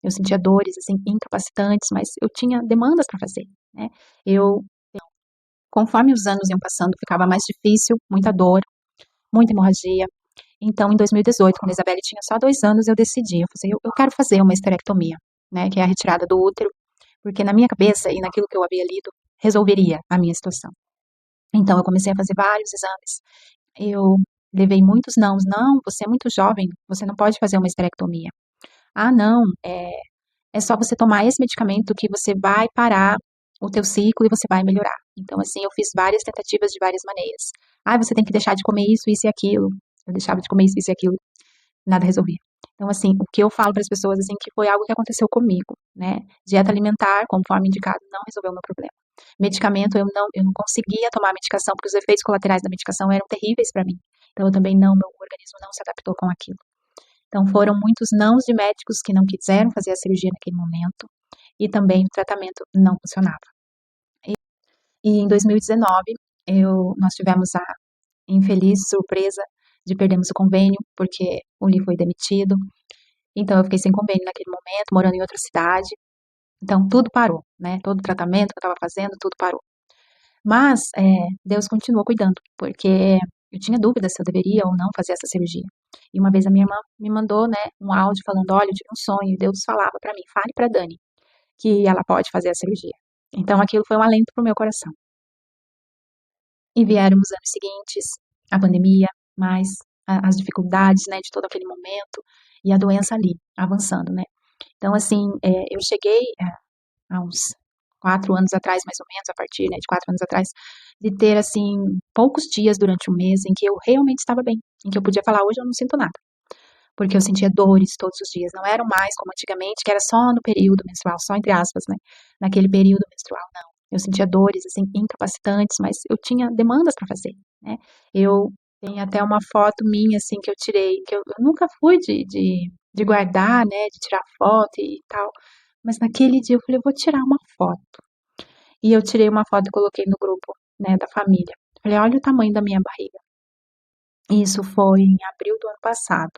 Eu sentia dores, assim, incapacitantes, mas eu tinha demandas para fazer, né. Eu Conforme os anos iam passando, ficava mais difícil, muita dor, muita hemorragia. Então, em 2018, quando a Isabelle tinha só 2 anos, eu decidi, eu falei: "Eu quero fazer uma esterectomia", né, que é a retirada do útero, porque na minha cabeça e naquilo que eu havia lido, resolveria a minha situação. Então eu comecei a fazer vários exames, eu levei muitos nãos: "Não, você é muito jovem, você não pode fazer uma esterectomia". "Ah, não, é só você tomar esse medicamento que você vai parar o teu ciclo e você vai melhorar". Então, assim, eu fiz várias tentativas de várias maneiras. "Ah, você tem que deixar de comer isso e aquilo". Eu deixava de comer isso e aquilo, nada resolvia. Então, assim, o que eu falo para as pessoas, assim, que foi algo que aconteceu comigo, né. Dieta alimentar, conforme indicado, não resolveu o meu problema. Medicamento, eu não conseguia tomar a medicação, porque os efeitos colaterais da medicação eram terríveis para mim. Então eu também não, meu organismo não se adaptou com aquilo. Então foram muitos nãos de médicos que não quiseram fazer a cirurgia naquele momento, e também o tratamento não funcionava. E em 2019, nós tivemos a infeliz surpresa de perdermos o convênio, porque o Li foi demitido. Então eu fiquei sem convênio naquele momento, morando em outra cidade. Então tudo parou, né, todo o tratamento que eu estava fazendo, tudo parou. Mas, Deus continuou cuidando, porque eu tinha dúvida se eu deveria ou não fazer essa cirurgia. E uma vez a minha irmã me mandou, né, um áudio falando: "Olha, eu tive um sonho e Deus falava para mim, fale para Dani que ela pode fazer a cirurgia". Então aquilo foi um alento para o meu coração. E vieram os anos seguintes, a pandemia, mais a as dificuldades, né, de todo aquele momento, e a doença ali, avançando, né. Então assim, eu cheguei há uns 4 anos atrás, mais ou menos, a partir, né, de 4 anos atrás, de ter, assim, poucos dias durante o mês em que eu realmente estava bem, em que eu podia falar: "Hoje eu não sinto nada", porque eu sentia dores todos os dias, não eram mais como antigamente, que era só no período menstrual, só entre aspas, né, naquele período menstrual, não. Eu sentia dores, assim, incapacitantes, mas eu tinha demandas para fazer, né. Eu tenho até uma foto minha, assim, que eu tirei, que eu nunca fui de guardar, né, de tirar foto e tal, mas naquele dia eu falei: "Eu vou tirar uma foto". E eu tirei uma foto e coloquei no grupo, né, da família. Falei: "Olha o tamanho da minha barriga". Isso foi em abril do ano passado.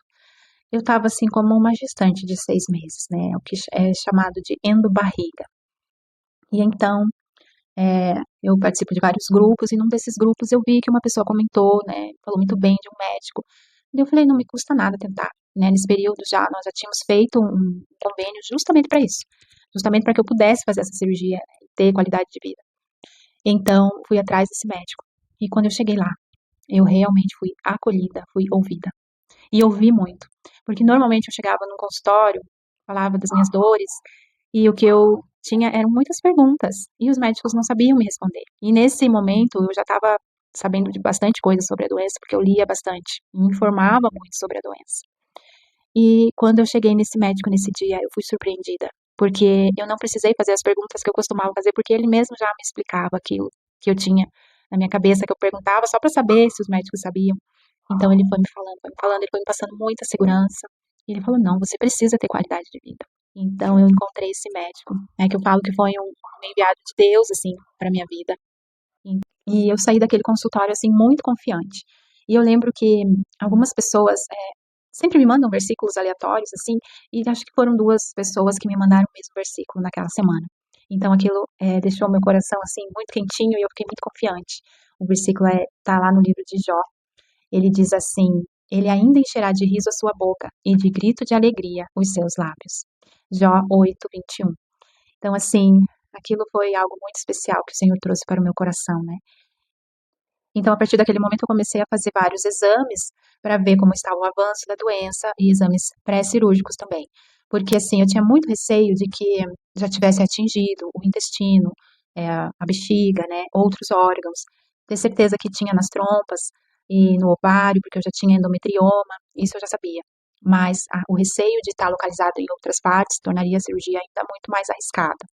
Eu estava, assim, como uma gestante de 6 meses, né, o que é chamado de endobarriga. E então, eu participo de vários grupos e num desses grupos eu vi que uma pessoa comentou, né, falou muito bem de um médico. E eu falei: "Não me custa nada tentar", né, nesse período nós já tínhamos feito um convênio justamente para isso, justamente para que eu pudesse fazer essa cirurgia e ter qualidade de vida. Então, fui atrás desse médico. E quando eu cheguei lá, eu realmente fui acolhida, fui ouvida. E ouvi muito, porque normalmente eu chegava num consultório, falava das minhas dores, e o que eu tinha eram muitas perguntas, e os médicos não sabiam me responder. E nesse momento eu já estava sabendo de bastante coisa sobre a doença, porque eu lia bastante, me informava muito sobre a doença. E quando eu cheguei nesse médico nesse dia, eu fui surpreendida, porque eu não precisei fazer as perguntas que eu costumava fazer, porque ele mesmo já me explicava aquilo que eu tinha na minha cabeça, que eu perguntava só para saber se os médicos sabiam. Então ele foi me falando, ele foi me passando muita segurança. E ele falou: "Não, você precisa ter qualidade de vida". Então eu encontrei esse médico, né, que eu falo que foi um enviado de Deus, assim, para minha vida. E eu saí daquele consultório, assim, muito confiante. E eu lembro que algumas pessoas, sempre me mandam versículos aleatórios, assim, e acho que foram 2 pessoas que me mandaram o mesmo versículo naquela semana. Então aquilo, deixou meu coração, assim, muito quentinho e eu fiquei muito confiante. O versículo tá lá no livro de Jó. Ele diz assim: "Ele ainda encherá de riso a sua boca e de grito de alegria os seus lábios". Jó 8:21. Então, assim, aquilo foi algo muito especial que o Senhor trouxe para o meu coração, né. Então, a partir daquele momento, eu comecei a fazer vários exames para ver como estava o avanço da doença e exames pré-cirúrgicos também. Porque, assim, eu tinha muito receio de que já tivesse atingido o intestino, a bexiga, né, outros órgãos. Ter certeza que tinha nas trompas e no ovário, porque eu já tinha endometrioma, isso eu já sabia. Mas o receio de estar localizado em outras partes tornaria a cirurgia ainda muito mais arriscada.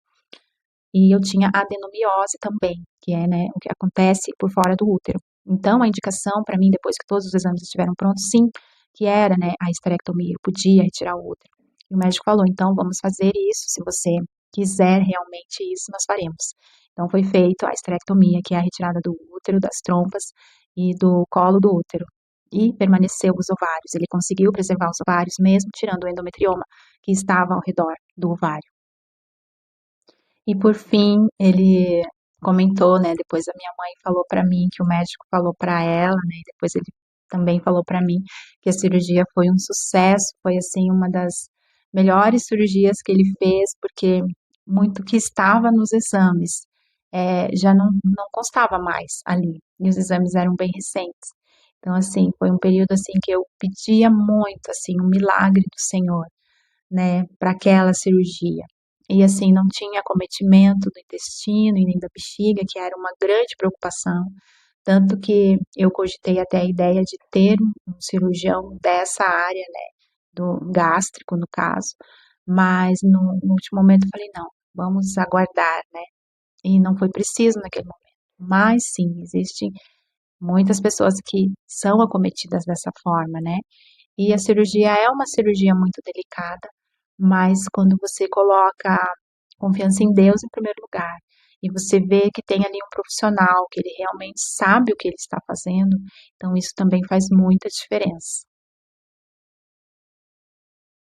E eu tinha adenomiose também, que é, né, o que acontece por fora do útero. Então a indicação para mim, depois que todos os exames estiveram prontos, sim, que era, né, a esterectomia, eu podia retirar o útero. E o médico falou: "Então vamos fazer isso, se você quiser realmente isso, nós faremos". Então foi feito a esterectomia, que é a retirada do útero, das trompas e do colo do útero. E permaneceu os ovários, ele conseguiu preservar os ovários mesmo tirando o endometrioma que estava ao redor. do ovário. E por fim, ele comentou, né, depois a minha mãe falou para mim que o médico falou para ela, né, e depois ele também falou para mim que a cirurgia foi um sucesso, foi assim uma das melhores cirurgias que ele fez, porque muito que estava nos exames já não constava mais ali, e os exames eram bem recentes. Então, assim, foi um período assim que eu pedia muito, assim, um milagre do Senhor, né, para aquela cirurgia. E assim, não tinha acometimento do intestino e nem da bexiga, que era uma grande preocupação, tanto que eu cogitei até a ideia de ter um cirurgião dessa área, né, do gástrico, no caso, mas no último momento eu falei, não, vamos aguardar, né, e não foi preciso naquele momento. Mas sim, existem muitas pessoas que são acometidas dessa forma, né, e a cirurgia é uma cirurgia muito delicada, mas quando você coloca confiança em Deus em primeiro lugar, e você vê que tem ali um profissional, que ele realmente sabe o que ele está fazendo, então isso também faz muita diferença.